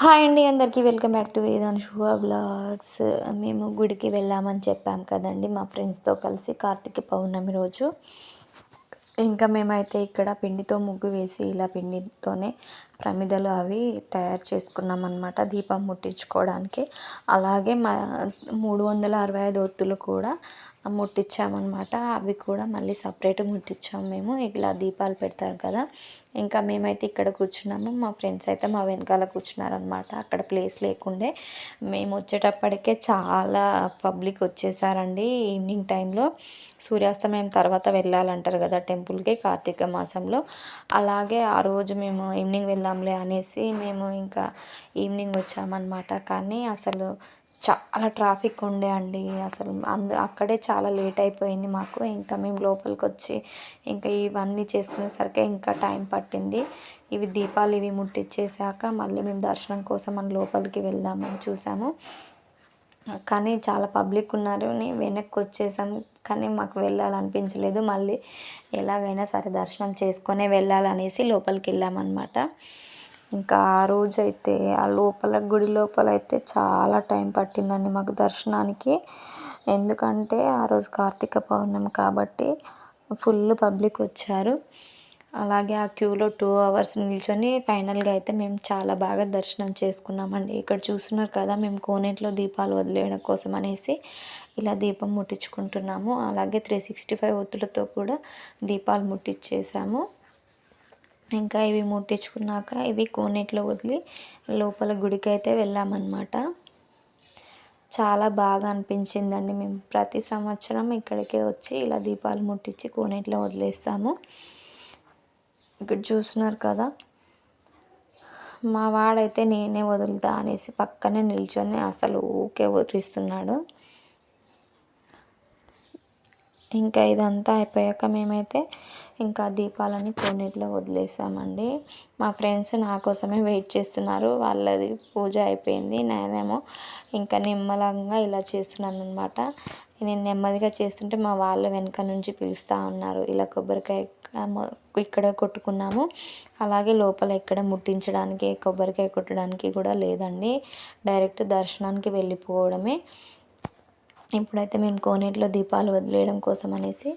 Hi అండి అందరికీ welcome back to వేదాంశువ blogs. మేము గుడికి వెళ్ళామని చెప్పాం కదండి మా ఫ్రెండ్స్తో కలిసి కార్తీక పౌర్ణమి రోజు. ఇంకా మేమైతే ఇక్కడ పిండితో ముగ్గు వేసి ఇలా పిండితోనే ప్రమిదలు అవి తయారు చేసుకున్నాం అన్నమాట దీపం ముట్టించుకోవడానికి. అలాగే 365 ఒత్తులు కూడా ముట్టించామన్నమాట. అవి కూడా మళ్ళీ సపరేట్ ముట్టించాము మేము. ఇలా దీపాలు పెడతారు కదా. ఇంకా మేమైతే ఇక్కడ కూర్చున్నాము, మా ఫ్రెండ్స్ అయితే మా వెనకాల కూర్చున్నారనమాట. అక్కడ ప్లేస్ లేకుండే మేము వచ్చేటప్పటికే చాలా పబ్లిక్ వచ్చేసారండి. ఈవినింగ్ టైంలో సూర్యాస్తమయం తర్వాత వెళ్ళాలంటారు కదా టెంపుల్కి కార్తీక మాసంలో. అలాగే ఆ రోజు మేము ఈవినింగ్ వెళ్దాంలే అనేసి మేము ఇంకా ఈవినింగ్ వచ్చామన్నమాట. కానీ అసలు చాలా ట్రాఫిక్ ఉండే అండి. అసలు అక్కడే చాలా లేట్ అయిపోయింది మాకు. ఇంకా మేము లోపలికి వచ్చి ఇంకా ఇవన్నీ చేసుకునేసరికి ఇంకా టైం పట్టింది. దీపాలు ముట్టించేసాక మళ్ళీ మేము దర్శనం కోసం మన లోపలికి వెళ్దామని చూసాము. కానీ చాలా పబ్లిక్ ఉన్నారు. వెనక్కి వచ్చేసాము కానీ మాకు వెళ్ళాలనిపించలేదు. మళ్ళీ ఎలాగైనా సరే దర్శనం చేసుకొనే వెళ్ళాలనేసి లోపలికి వెళ్ళామన్నమాట. ఇంకా ఆ రోజైతే ఆ లోపల గుడి లోపల అయితే చాలా టైం పట్టిందండి మాకు దర్శనానికి. ఎందుకంటే ఆ రోజు కార్తీక పౌర్ణమి కాబట్టి ఫుల్ పబ్లిక్ వచ్చారు. అలాగే ఆ క్యూలో 2 అవర్స్ నిల్చొని ఫైనల్గా అయితే మేము చాలా బాగా దర్శనం చేసుకున్నామండి. ఇక్కడ చూస్తున్నారు కదా, మేము కోనేటిలో దీపాలు వదిలేయడం కోసం అనేసి ఇలా దీపం ముట్టించుకుంటున్నాము. అలాగే 365 ఒత్తులతో కూడా దీపాలు ముట్టించేసాము. ఇంకా ఇవి ముట్టించుకున్నాక కోనేటిలో వదిలి లోపల గుడికి అయితే వెళ్ళామన్నమాట. చాలా బాగా అనిపించిందండి. మేము ప్రతి సంవత్సరం ఇక్కడికే వచ్చి ఇలా దీపాలు ముట్టించి కోనేటిలో వదిలేస్తాము. ఇక్కడ చూస్తున్నారు కదా, మా వాడైతే నేనే వదులుతా అనేసి పక్కనే నిల్చొని అసలు ఊకే వదిలిస్తున్నాడు. ఇంకా ఇదంతా అయిపోయాక మేమైతే ఇంకా దీపాలని కోనేటిలో వదిలేసామండి. మా ఫ్రెండ్స్ నా కోసమే వెయిట్ చేస్తున్నారు. వాళ్ళది పూజ అయిపోయింది, నేనేమో ఇంకా నిమ్మలంగా ఇలా చేస్తున్నాను అనమాట. నేను నెమ్మదిగా చేస్తుంటే మా వాళ్ళు వెనక నుంచి పిలుస్తూ ఉన్నారు. ఇలా కొబ్బరికాయ ఇక్కడ కొట్టుకున్నాము. అలాగే లోపల ఇక్కడ ముట్టించడానికి కొబ్బరికాయ కొట్టడానికి కూడా లేదండి, డైరెక్ట్ దర్శనానికి వెళ్ళిపోవడమే. ఇప్పుడైతే మేము కోనేటిలో దీపాలు వదిలేయడం కోసం అనేసి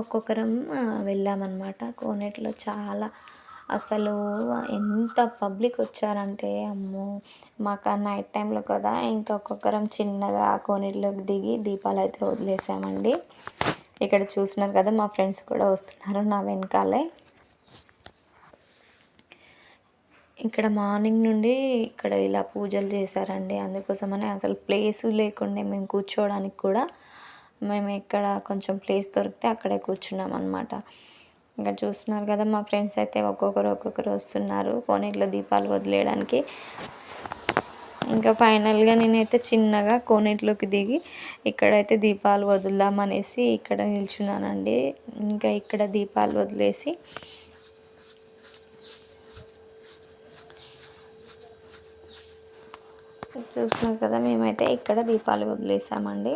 ఒక్కొక్కరం వెళ్ళామన్నమాట. కోనేటిలో చాలా అసలు ఎంత పబ్లిక్ వచ్చారంటే అమ్మో, మాకు నైట్ టైంలో కదా, ఇంకా ఒక్కొక్కరం చిన్నగా కోనేటిలోకి దిగి దీపాలు అయితే వదిలేసామండి. ఇక్కడ చూస్తున్నారు కదా, మా ఫ్రెండ్స్ కూడా వస్తున్నారు నా వెనకాలే. ఇక్కడ మార్నింగ్ నుండి ఇక్కడ ఇలా పూజలు చేశారండి. అందుకోసమని అసలు ప్లేసు లేకుండే మేము కూర్చోవడానికి కూడా. మేము ఇక్కడ కొంచెం ప్లేస్ దొరికితే అక్కడే కూర్చున్నాం అనమాట. ఇంకా చూస్తున్నారు కదా, మా ఫ్రెండ్స్ అయితే ఒక్కొక్కరు వస్తున్నారు కోనేటిలో దీపాలు వదిలేయడానికి. ఇంకా ఫైనల్గా నేనైతే చిన్నగా కోనేటిలోకి దిగి ఇక్కడైతే దీపాలు వదులుదామనేసి ఇక్కడ నిల్చున్నానండి. ఇంకా ఇక్కడ దీపాలు వదిలేసి చూస్తున్నాం కదా, మేమైతే ఇక్కడ దీపాలు వదిలేసామండి.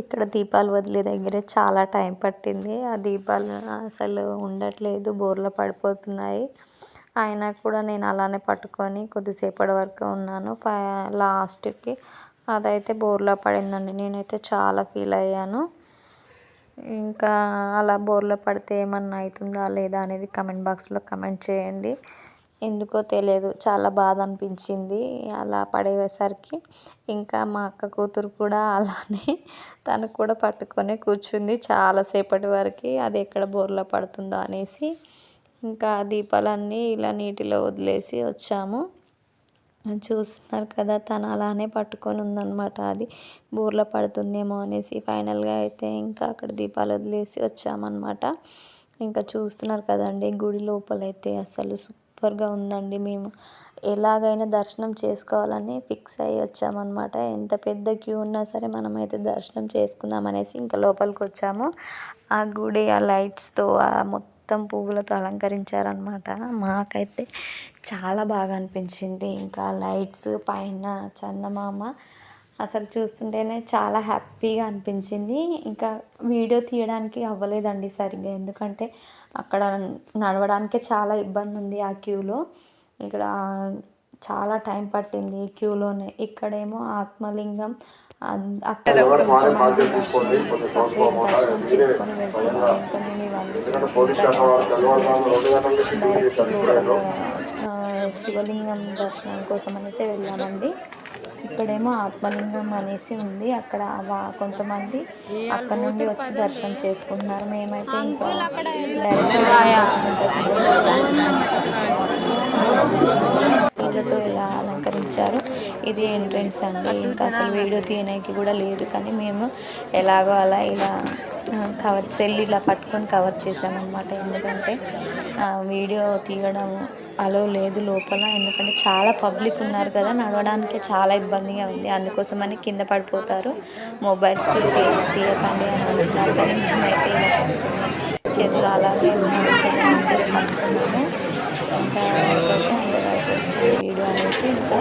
ఇక్కడ దీపాలు వదిలే దగ్గరే చాలా టైం పట్టింది. ఆ దీపాలు అసలు ఉండట్లేదు, బోర్లో పడిపోతున్నాయి. అయినా కూడా నేను అలానే పట్టుకొని కొద్దిసేపటి వరకు ఉన్నాను. లాస్ట్కి అదైతే బోర్లో పడిందండి. నేనైతే చాలా ఫీల్ అయ్యాను. ఇంకా అలా బోర్లో పడితే ఏమన్నా అవుతుందా లేదా అనేది కమెంట్ బాక్స్లో కమెంట్ చేయండి. ఎందుకో తెలియదు, చాలా బాధ అనిపించింది అలా పడేసరికి. ఇంకా మా అక్క కూతురు కూడా అలానే తను కూడా పట్టుకొని కూర్చుంది చాలాసేపటి వరకు, అది ఎక్కడ బోర్లో పడుతుందో అనేసి. ఇంకా దీపాలన్నీ ఇలా నీటిలో వదిలేసి వచ్చాము. చూస్తున్నారు కదా, తను అలానే పట్టుకొని ఉందన్నమాట, అది బోర్లో పడుతుందేమో అనేసి. ఫైనల్గా అయితే ఇంకా అక్కడ దీపాలు వదిలేసి వచ్చామన్నమాట. ఇంకా చూస్తున్నారు కదండి, గుడి లోపలైతే అసలు సూపర్గా ఉందండి. మేము ఎలాగైనా దర్శనం చేసుకోవాలని ఫిక్స్ అయ్యి వచ్చామన్నమాట. ఎంత పెద్ద క్యూ ఉన్నా సరే మనమైతే దర్శనం చేసుకుందాం అనేసి ఇంకా లోపలికి వచ్చాము. ఆ గుడి ఆ లైట్స్తో మొత్తం పువ్వులతో అలంకరించారనమాట. మాకైతే చాలా బాగా అనిపించింది. ఇంకా లైట్స్ పైన చందమామ అసలు చూస్తుంటేనే చాలా హ్యాపీగా అనిపించింది. ఇంకా వీడియో తీయడానికి అవ్వలేదండి సరిగ్గా, ఎందుకంటే అక్కడ నడవడానికే చాలా ఇబ్బంది ఉంది ఆ క్యూలో. ఇక్కడ చాలా టైం పట్టింది క్యూలోనే. ఇక్కడేమో ఆత్మలింగం అక్కడ కొంతమంది సపరేట్ దర్శనం చేసుకొని వెళ్తున్నారు. ఇంకా మేము ఇవన్నీ డైరెక్ట్ లోపల శివలింగం దర్శనం కోసం అనేసి వెళ్ళామండి. ఇక్కడేమో ఆత్మలింగం అనేసి ఉంది. అక్కడ కొంతమంది అక్కడ నుండి వచ్చి దర్శనం చేసుకుంటున్నారు. మేమైతే ఇంకా డైరెక్ట్ పూలతో ఇలా అలంకరించారు. ఇది ఎంట్రెన్స్ అండి. ఇంకా అసలు వీడియో తీయడానికి కూడా లేదు, కానీ మేము ఎలాగో అలా ఇలా సెల్ ఇలా పట్టుకొని కవర్ చేసామన్నమాట. ఎందుకంటే వీడియో తీయడం అలో లేదు లోపల, ఎందుకంటే చాలా పబ్లిక్ ఉన్నారు కదా, నడవడానికి చాలా ఇబ్బందిగా ఉంది. అందుకోసమని కింద పడిపోతారు, మొబైల్స్ తీయకండి అని అంటున్నారు. కానీ మేమైతే ఇలా చేతులు అలాగే మంచిగా పట్టుకున్నాము. ఇంకా అయిపోతే అందరూ వచ్చి వీడియో అనేసి ఇంకా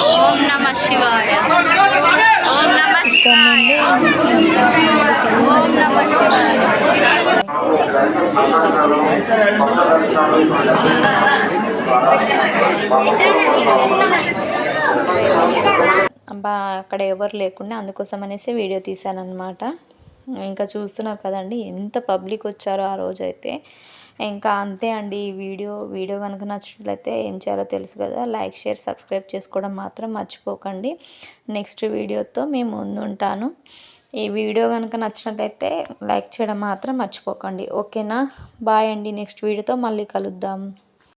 ఓం నమః శివాయ. ఓం నమః శివాయ. ఓం నమః శివాయ. అక్కడ ఎవరు లేకుండా అందుకోసం అనేసి వీడియో తీశానన్నమాట. ఇంకా చూస్తున్నారు కదండి ఎంత పబ్లిక్ వచ్చారో ఆ రోజైతే. ఇంకా అంతే అండి. ఈ వీడియో కనుక నచ్చినట్లయితే ఏం చేయాలో తెలుసు కదా, లైక్ షేర్ సబ్స్క్రైబ్ చేసుకోవడం మాత్రం మర్చిపోకండి. నెక్స్ట్ వీడియోతో మేము ముందుంటాను. ఈ వీడియో కనుక నచ్చినట్లయితే లైక్ చేయడం మాత్రం మర్చిపోకండి. ఓకేనా? బాయ్ అండి. నెక్స్ట్ వీడియోతో మళ్ళీ కలుద్దాం.